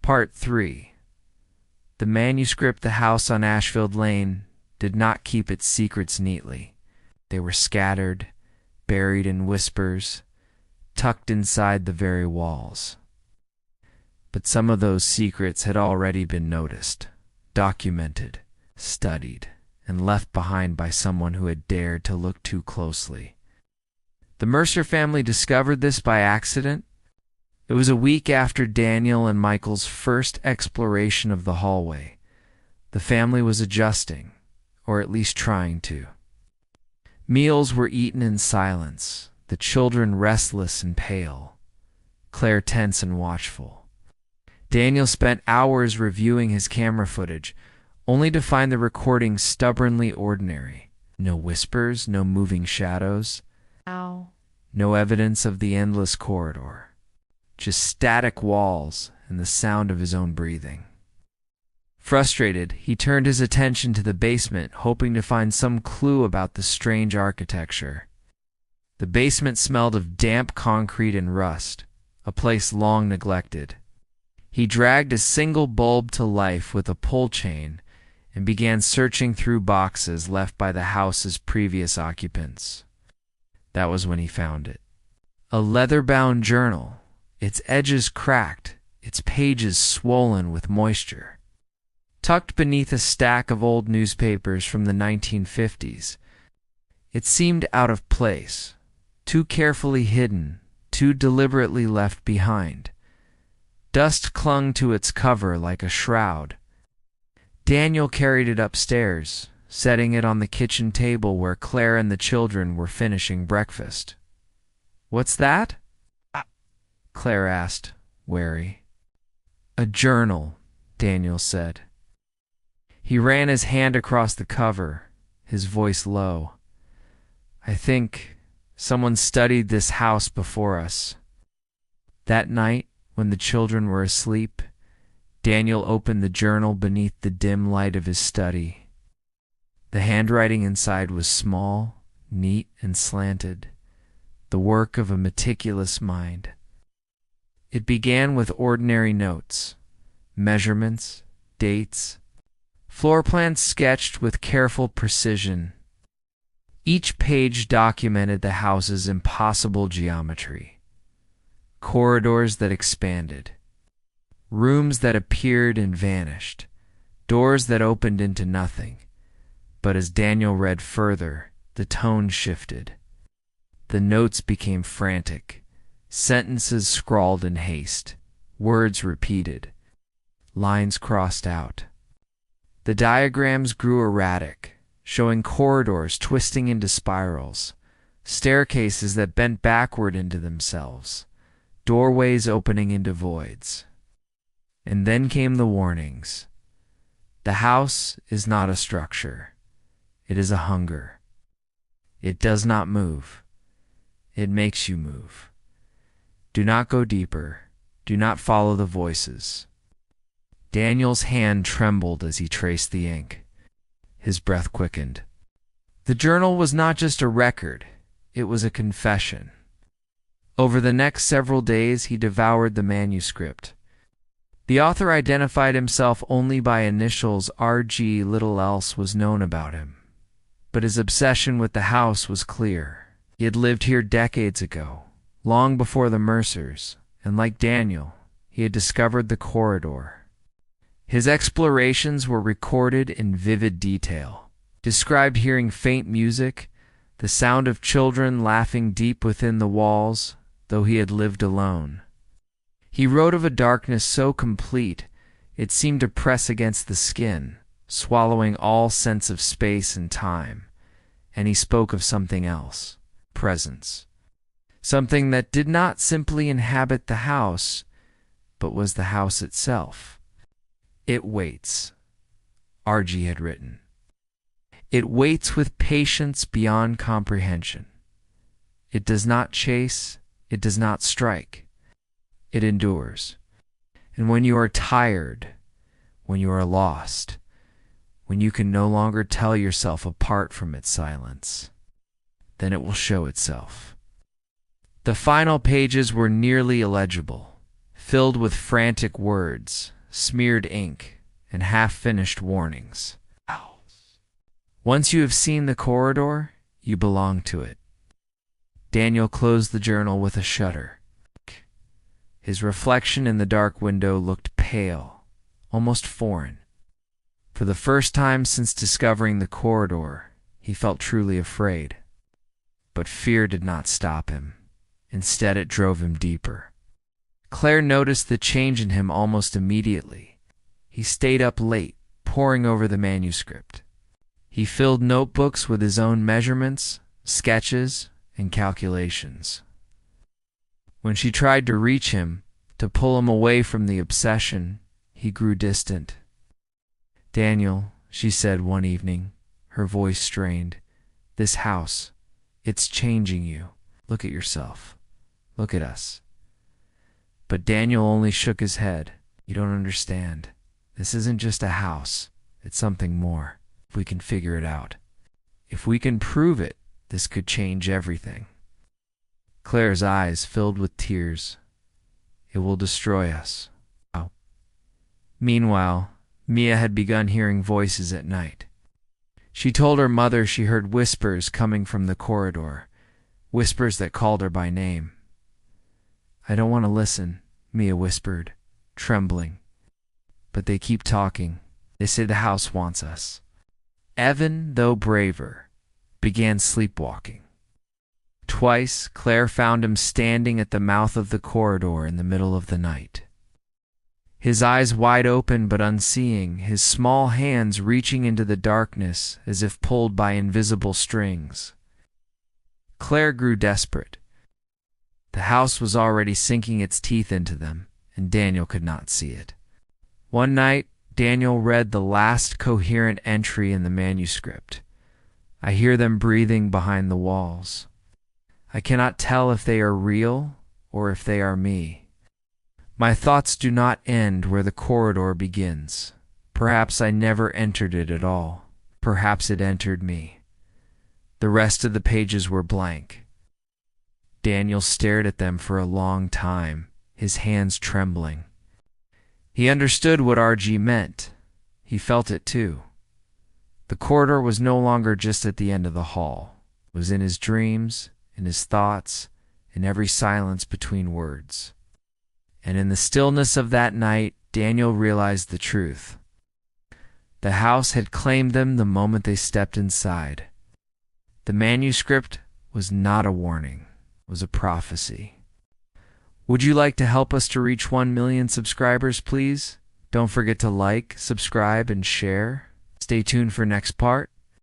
Part 3. The manuscript, The House on Ashfield Lane, did not keep its secrets neatly. They were scattered, buried in whispers, tucked inside the very walls. But some of those secrets had already been noticed, documented, studied, and left behind by someone who had dared to look too closely. The Mercer family discovered this by accident. It was a week after Daniel and Michael's first exploration of the hallway. The family was adjusting, or at least trying to. Meals were eaten in silence, the children restless and pale, Claire tense and watchful. Daniel spent hours reviewing his camera footage, only to find the recording stubbornly ordinary. No whispers, no moving shadows. Ow. No evidence of the endless corridor. Just static walls and the sound of his own breathing. Frustrated, he turned his attention to the basement, hoping to find some clue about the strange architecture. The basement smelled of damp concrete and rust, a place long neglected. He dragged a single bulb to life with a pull chain and began searching through boxes left by the house's previous occupants. That was when he found it. A leather-bound journal, its edges cracked, its pages swollen with moisture. Tucked beneath a stack of old newspapers from the 1950s, it seemed out of place, too carefully hidden, too deliberately left behind. Dust clung to its cover like a shroud. Daniel carried it upstairs, setting it on the kitchen table where Claire and the children were finishing breakfast. "What's that?" Claire asked, wary. "A journal," Daniel said. He ran his hand across the cover, his voice low. "I think someone studied this house before us." That night, when the children were asleep, Daniel opened the journal beneath the dim light of his study. The handwriting inside was small, neat, and slanted, the work of a meticulous mind. It began with ordinary notes, measurements, dates, floor plans sketched with careful precision. Each page documented the house's impossible geometry. Corridors that expanded, rooms that appeared and vanished, doors that opened into nothing. But as Daniel read further, the tone shifted. The notes became frantic, sentences scrawled in haste, words repeated, lines crossed out. The diagrams grew erratic, showing corridors twisting into spirals, staircases that bent backward into themselves, doorways opening into voids. And then came the warnings. The house is not a structure. It is a hunger. It does not move. It makes you move. Do not go deeper. Do not follow the voices. Daniel's hand trembled as he traced the ink. His breath quickened. The journal was not just a record. It was a confession. Over the next several days, he devoured the manuscript. The author identified himself only by initials RG. Little else was known about him. But his obsession with the house was clear. He had lived here decades ago, long before the Mercers, and like Daniel, he had discovered the corridor. His explorations were recorded in vivid detail. Described hearing faint music, the sound of children laughing deep within the walls, though he had lived alone. He wrote of a darkness so complete it seemed to press against the skin, swallowing all sense of space and time. And he spoke of something else, presence. Something that did not simply inhabit the house, but was the house itself. "It waits," RG had written. "It waits with patience beyond comprehension. It does not chase, it does not strike. It endures. And when you are tired, when you are lost, when you can no longer tell yourself apart from its silence, then it will show itself." The final pages were nearly illegible, filled with frantic words, smeared ink, and half-finished warnings. Once you have seen the corridor, you belong to it. Daniel closed the journal with a shudder. His reflection in the dark window looked pale, almost foreign. For the first time since discovering the corridor, he felt truly afraid. But fear did not stop him. Instead, it drove him deeper. Claire noticed the change in him almost immediately. He stayed up late, poring over the manuscript. He filled notebooks with his own measurements, sketches, and calculations. When she tried to reach him, to pull him away from the obsession, he grew distant. "Daniel," she said one evening, her voice strained, "this house, it's changing you. Look at yourself. Look at us." But Daniel only shook his head. "You don't understand. This isn't just a house. It's something more. If we can figure it out. If we can prove it, this could change everything." Claire's eyes filled with tears. "It will destroy us." Oh. Meanwhile, Mia had begun hearing voices at night. She told her mother she heard whispers coming from the corridor, whispers that called her by name. "I don't want to listen," Mia whispered, trembling. "But they keep talking. They say the house wants us." Evan, though braver, began sleepwalking. Twice, Claire found him standing at the mouth of the corridor in the middle of the night. His eyes wide open but unseeing, his small hands reaching into the darkness as if pulled by invisible strings. Claire grew desperate. The house was already sinking its teeth into them, and Daniel could not see it. One night, Daniel read the last coherent entry in the manuscript. "I hear them breathing behind the walls. I cannot tell if they are real or if they are me. My thoughts do not end where the corridor begins. Perhaps I never entered it at all. Perhaps it entered me." The rest of the pages were blank. Daniel stared at them for a long time, his hands trembling. He understood what RG meant. He felt it too. The corridor was no longer just at the end of the hall. It was in his dreams, in his thoughts, in every silence between words. And in the stillness of that night, Daniel realized the truth. The house had claimed them the moment they stepped inside. The manuscript was not a warning, it was a prophecy. Would you like to help us to reach 1 million subscribers, please? Don't forget to like, subscribe, and share. Stay tuned for next part.